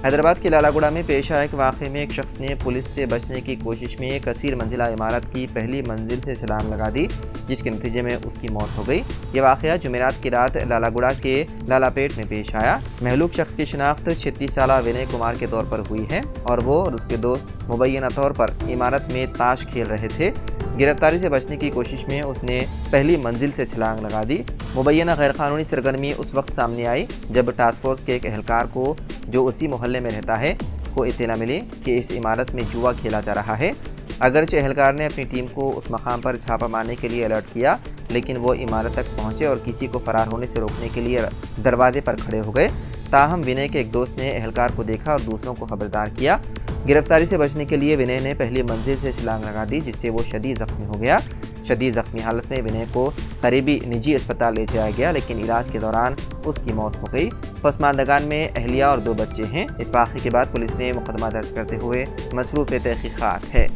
हैदराबाद के लालागुड़ा में पेश आए एक वाक़े में एक शख्स ने पुलिस से बचने की कोशिश में कसीर मंजिला इमारत की पहली मंजिल से छलांग लगा दी, जिसके नतीजे में उसकी मौत हो गई। ये वाक़या जुमेरात की रात लालागुड़ा के लालापेट में पेश आया। महलूक शख्स की शिनाख्त 36 साला विनय कुमार के तौर पर हुई है और वो और उसके दोस्त मुबैना तौर पर इमारत में ताश खेल रहे थे। गिरफ्तारी से बचने की कोशिश में उसने पहली मंजिल से छलांग लगा दी। मुबैना गैरकानूनी सरगर्मी उस वक्त सामने आई जब टास्क फोर्स के एक एहलकार को, जो उसी मोहल्ले में रहता है, को इत्तला मिली कि इस इमारत में जुआ खेला जा रहा है। अगरचे एहलकार ने अपनी टीम को उस मकाम पर छापा मारने के लिए अलर्ट किया, लेकिन वो इमारत तक पहुंचे और किसी को फरार होने से रोकने के लिए दरवाजे पर खड़े हो गए। ताहम विनय के एक दोस्त ने एहलकार को देखा और दूसरों को खबरदार किया। गिरफ्तारी से बचने के लिए विनय ने पहली मंजिल से छलांग लगा दी, जिससे वो शदीद जख्मी हो गया। शदीद जख्मी हालत में विनय को करीबी निजी अस्पताल ले जाया गया, लेकिन इलाज के दौरान उसकी मौत हो गई। पसमानदगान में अहलिया और 2 बच्चे हैं। इस वाक़े के बाद पुलिस ने मुकदमा दर्ज करते हुए मसरूफ़ तहक़ीक़ात है।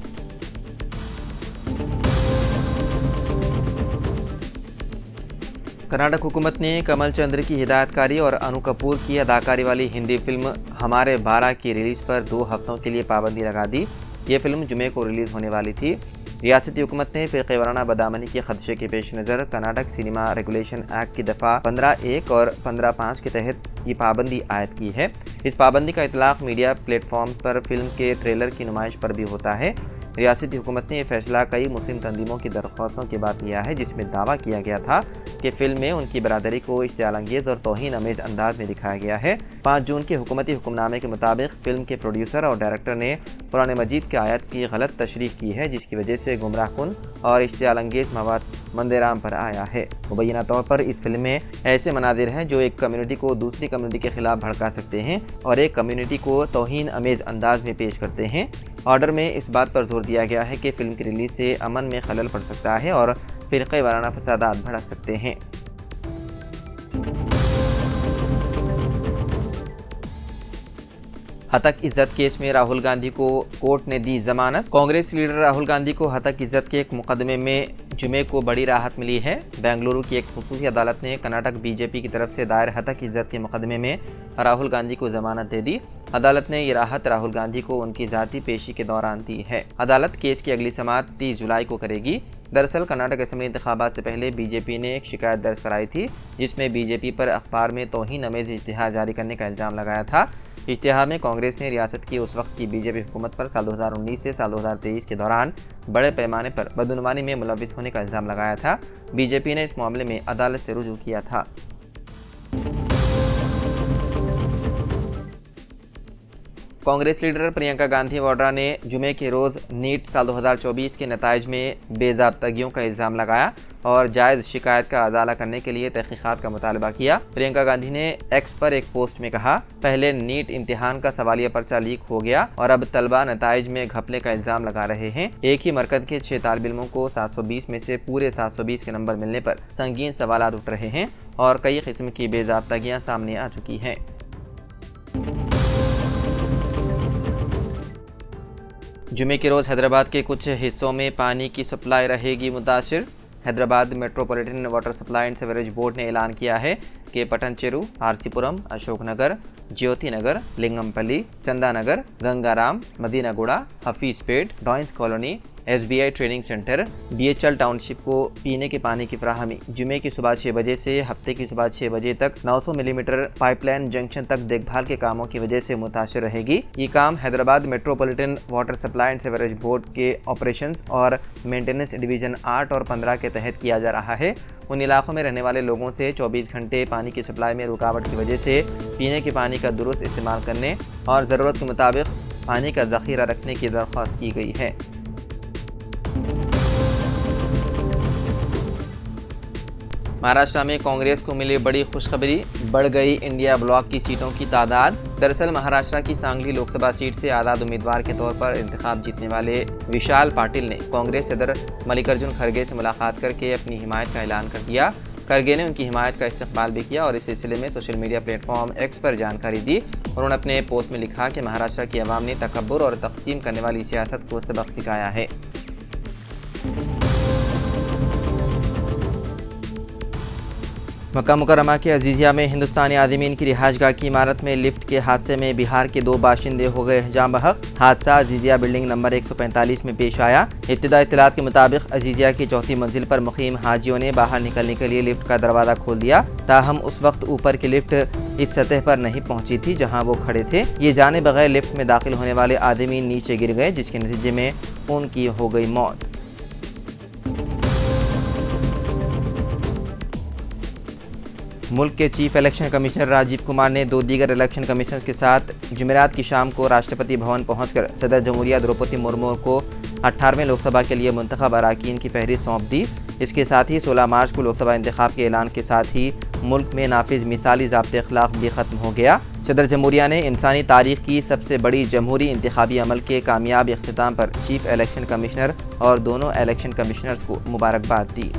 कर्नाटक हुकूमत ने कमल चंद्र की हिदायतकारी और अनु कपूर की अदाकारी वाली हिंदी फिल्म हमारे 12 की रिलीज़ पर 2 हफ्तों के लिए पाबंदी लगा दी। ये फिल्म जुमे को रिलीज़ होने वाली थी। रियासती हुकूमत ने फ़िरक़े वाराना बदआमनी के खदशे के पेश नज़र कर्नाटक सिनेमा रेगुलेशन एक्ट की दफ़ा 15(1) और 15(5) के तहत ये पाबंदी आयद की है। इस पाबंदी का इतलाक़ मीडिया प्लेटफॉर्म्स पर फिल्म के ट्रेलर की नुमाइश पर भी होता है। रियासती हुकूमत ने यह फैसला कई मुस्लिम तंजीमों की दरख्वास्तों के बाद लिया है, जिसमें दावा किया गया था कि फ़िल्म में उनकी बरादरी को इश्तियालंगेज़ और तौहीन अमेज़ अंदाज में दिखाया गया है। 5 जून के हुकूमती हुक्मनामे के मुताबिक फ़िल्म के प्रोड्यूसर और डायरेक्टर ने कुरान मजीद की आयत की गलत तशरीह की है, जिसकी वजह से गुमराहकुन और इश्तियालंगेज़ मवाद मंदेराम पर आया है। मुबैना तौर पर इस फिल्म में ऐसे मनादिर हैं जो एक कम्युनिटी को दूसरी कम्युनिटी के खिलाफ भड़का सकते हैं और एक कम्युनिटी को तौहीन अमेज़ अंदाज में पेश करते हैं। ऑर्डर में इस बात पर जोर दिया गया है कि फ़िल्म की रिलीज़ से अमन में खलल पड़ सकता है और फ़िरक़े वाराना फसादात भड़क सकते हैं। हतक इज़्ज़त केस में राहुल गांधी को कोर्ट ने दी जमानत। कांग्रेस लीडर राहुल गांधी को हतक इज़्ज़त के एक मुकदमे में जुमे को बड़ी राहत मिली है। बेंगलुरु की एक खुसूसी अदालत ने कर्नाटक बीजेपी की तरफ से दायर हतक इज़्ज़त के मुकदमे में राहुल गांधी को जमानत दे दी। अदालत ने ये राहत राहुल गांधी को उनकी ज़ाती पेशी के दौरान दी है। अदालत केस की अगली समाअत 30 जुलाई को करेगी। दरअसल कर्नाटक असम्बली इंतखाबात से पहले बीजेपी ने एक शिकायत दर्ज कराई थी, जिसमें बीजेपी पर अखबार में तौहीन अमेज़ इश्तिहार जारी करने का इल्ज़ाम लगाया था। इश्तिहार में कांग्रेस ने रियासत की उस वक्त की बीजेपी हुकूमत पर साल 2019 से साल 2023 के दौरान बड़े पैमाने पर बदनुमानी में मुलविस होने का इल्ज़ाम लगाया था। बीजेपी ने इस मामले में अदालत से रुजू किया था। कांग्रेस लीडर प्रियंका गांधी वाड्रा ने जुमे के रोज़ नीट साल 2024 के नताइज में बेज़ाब्तगियों का इल्ज़ाम लगाया और जायज़ शिकायत का अजाला करने के लिए तहक़ीक़ात का मुतालबा किया। प्रियंका गांधी ने एक्स पर एक पोस्ट में कहा, पहले नीट इम्तिहान का सवालिया पर्चा लीक हो गया और अब तलबा नताइज में घपले का इल्ज़ाम लगा रहे हैं। एक ही मरकज़ के 6 तालिब इल्मों को 720 में से पूरे 720 के नंबर मिलने पर संगीन सवालात उठ रहे हैं और कई किस्म की बेज़ाब्तगियाँ सामने आ चुकी हैं। जुमे के रोज़ हैदराबाद के कुछ हिस्सों में पानी की सप्लाई रहेगी मुतासिर। Hyderabad metropolitan water supply and sewerage board ने ऐलान किया है कि Patancheru, RC Puram, Ashok Nagar, Jyoti Nagar, Lingampally, Chandanagar, Gangaram, Madinaguda, Hafeezpet, Doyens colony, SBI training centre, DHL township को पीने के पानी की फराहमी जुमे की सुबह 6 बजे से हफ्ते की सुबह 6 बजे तक 900 मिलीमीटर पाइपलाइन जंक्शन तक देखभाल के कामों की वजह से मुतासिर रहेगी। ये काम Hyderabad metropolitan water supply and sewerage board के ऑपरेशंस और मेंटेनेंस डिवीज़न 8 और 15 के तहत किया जा रहा है। उन इलाकों में रहने वाले लोगों से 24 घंटे पानी की सप्लाई में रुकावट की वजह से पीने के पानी का दुरुस्त इस्तेमाल करने और ज़रूरत के मुताबिक पानी का ज़ख़ीरा रखने की दरख्वास्त की गई है। महाराष्ट्र में कांग्रेस को मिली बड़ी खुशखबरी, बढ़ गई इंडिया ब्लॉक की सीटों की तादाद। दरअसल महाराष्ट्र की सांगली लोकसभा सीट से आज़ाद उम्मीदवार के तौर पर इंतखाब जीतने वाले विशाल पाटिल ने कांग्रेस सदर मल्लिकार्जुन खड़गे से मुलाकात करके अपनी हिमायत का ऐलान कर दिया। खड़गे ने उनकी हिमायत का इस्तकबाल भी किया और इस सिलसिले में सोशल मीडिया प्लेटफॉर्म एक्स पर जानकारी दी। उन्होंने अपने पोस्ट में लिखा कि महाराष्ट्र की आवाम ने तकब्बुर और तक़सीम करने वाली सियासत को सबक सिखाया है। मक्का मुकर्रमा के अजीज़िया में हिंदुस्तानी आदमीन की रिहाइशगाह की इमारत में लिफ्ट के हादसे में बिहार के 2 बाशिंदे हो गए जाम बहक। हादसा अजीज़िया बिल्डिंग नंबर 145 में पेश आया। इब्तिदा इत्तलात के मुताबिक अजीज़िया की चौथी मंजिल पर मुकीम हाजियों ने बाहर निकलने के लिए लिफ्ट का दरवाज़ा खोल दिया, ताहम उस वक्त ऊपर की लिफ्ट इस सतह पर नहीं पहुंची थी जहां वो खड़े थे। ये जाने बगैर लिफ्ट में दाखिल होने वाले आदमी नीचे गिर गए, जिसके नतीजे में उनकी हो गई मौत। मुल्क के chief election commissioner Rajiv Kumar ने 2 दीगर इलेक्शन कमिश्नर्स के साथ जुमेरात की शाम को राष्ट्रपति भवन पहुंचकर सदर जमहूरिया द्रौपदी मुर्मू को 18वें लोकसभा के लिए मुंतखब अरकान की फहरिस्त सौंप दी। इसके साथ ही 16 मार्च को लोकसभा इंतखाब के ऐलान के साथ ही मुल्क में नाफिज मिसाली ज़ाब्ते अखलाक भी ख़त्म हो गया। सदर जमहूरिया ने इंसानी तारीख की सबसे बड़ी जमहूरी इंतखाबी अमल के कामयाब इख्तिताम पर चीफ इलेक्शन कमिश्नर और दोनों इलेक्शन कमिश्नर्स को मुबारकबाद दी।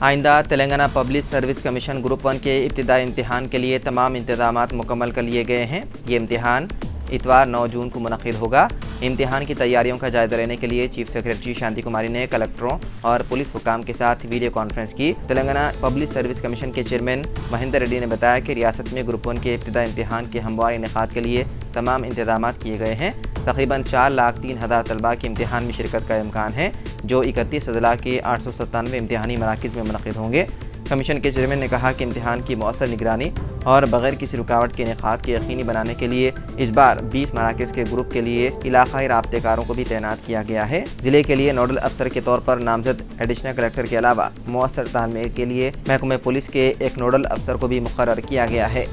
आइंदा Telangana public service commission group 1 के इब्तिदाई इम्तिहान के लिए तमाम इंतजामात मुकम्मल कर लिए गए हैं। ये इम्तिहान इतवार 9 जून को मुनक़िद होगा। इम्तिहान की तैयारियों का जायजा लेने के लिए चीफ सेक्रेटरी शांति कुमारी ने कलेक्टरों और पुलिस हुकाम के साथ वीडियो कॉन्फ्रेंस की। तेलंगाना पब्लिक सर्विस कमीशन के चेयरमैन महेंद्र रेड्डी ने बताया कि रियासत में ग्रुप 1 के इब्तिदाई इम्तिहान के हमवार इनेकाद के लिए तमाम इंतजाम किए गए हैं। तकरीबन 4,03,000 तलबा के इम्तिहान में शिरकत का इम्कान है, जो 31 अजला के 897 इम्तिहानी मराकज़ में मुनक़िद होंगे। कमीशन के चेयरमैन ने कहा कि इम्तिहान की मौसर निगरानी और बगैर किसी रुकावट के इनेकाद के यकीनी बनाने के लिए इस बार 20 मराकज़ के ग्रुप के लिए इलाक़ाई राब्तेकारों को भी तैनात किया गया है। ज़िले के लिए नोडल अफसर के तौर पर नामजद एडिशनल कलेक्टर के अलावा मौसर तालमेल के लिए महकमे पुलिस के एक नोडल अफसर को भी मुक़र्रर किया गया है।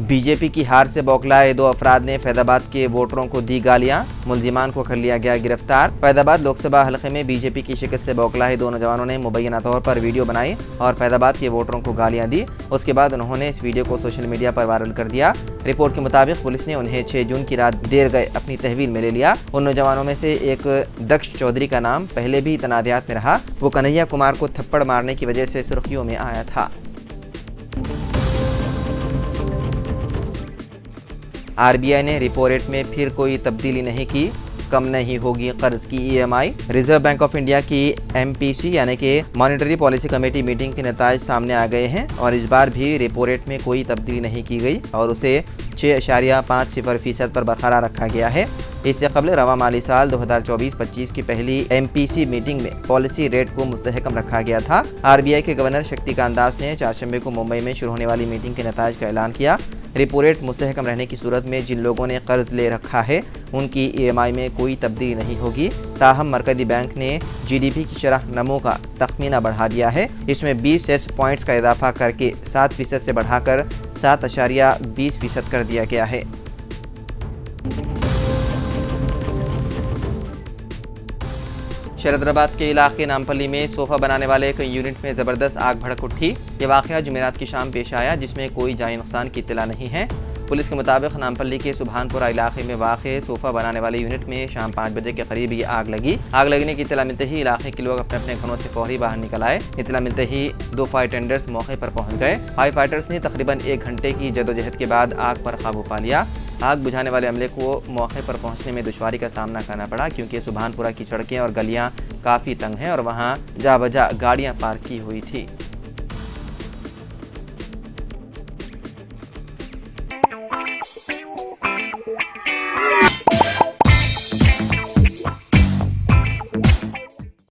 बीजेपी की हार से बौखलाए 2 अफराद ने फैदाबाद के वोटरों को दी गालियां। मुलजिमान को कर लिया गया गिरफ्तार। फैदाबाद लोकसभा हलके में बीजेपी की शिकस्त से बौखलाए 2 नौजवानों ने मुबैना तौर पर वीडियो बनाई और फैदाबाद के वोटरों को गालियां दी। उसके बाद उन्होंने इस वीडियो को सोशल मीडिया पर वायरल कर दिया। रिपोर्ट के मुताबिक पुलिस ने उन्हें 6 जून की रात देर गए अपनी तहवील में ले लिया। उन नौजवानों में से एक दक्ष चौधरी का नाम पहले भी तनाज़ात में रहा। वो कन्हैया कुमार को थप्पड़ मारने की वजह से सुर्खियों में आया था। आरबीआई ने रिपो रेट में फिर कोई तब्दीली नहीं की, कम नहीं होगी कर्ज की EMI। Reserve bank of India की MPC यानी कि मॉनेटरी पॉलिसी कमेटी मीटिंग के नताइज सामने आ गए हैं और इस बार भी रेपो रेट में कोई तब्दीली नहीं की गई और उसे 6.50% पर बरकरार रखा गया है। इससे कबल रवा माली साल 2024-25 की पहली MPC मीटिंग में पॉलिसी रेट को मुस्तहकम रखा गया था। RBI के गवर्नर शक्तिकांत दास ने 4 शंबे को मुंबई में शुरू होने वाली मीटिंग के नताइज का ऐलान किया। रेपो रेट मुस्तहकम रहने की सूरत में जिन लोगों ने कर्ज ले रखा है उनकी EMI में कोई तब्दीली नहीं होगी। ताहम मरकज़ी बैंक ने GDP की शरह नमो का तखमीना बढ़ा दिया है। इसमें 20 सेस पॉइंट्स का इजाफा करके 7% से बढ़ाकर 7.20% कर दिया गया है। शरदराबाद के इलाके नामपल्ली में सोफ़ा बनाने वाले एक यूनिट में ज़बरदस्त आग भड़क उठी। ये वाक़या जुमेरात की शाम पेश आया, जिसमें कोई जानी नुकसान की इत्तला नहीं है। पुलिस के मुताबिक नामपल्ली के सुभानपुरा इलाके में वाक़े सोफ़ा बनाने वाले यूनिट में शाम 5 बजे के करीब ये आग लगी। आग लगने की इत्तला मिलते ही इलाके के लोग अपने अपने घरों से फौरी बाहर निकल आए। इत्तला मिलते ही 2 फायर टेंडर्स मौके पर पहुँच गए। फायर फाइटर्स ने तकरीबन 1 घंटे की जदोजहद के बाद आग पर काबू पा लिया। आग बुझाने वाले अमले को मौके पर पहुंचने में दुश्वारी का सामना करना पड़ा, क्योंकि सुभानपुरा की सड़कें और गलियां काफ़ी तंग हैं और वहां जा बजा गाड़ियां पार्क की हुई थी।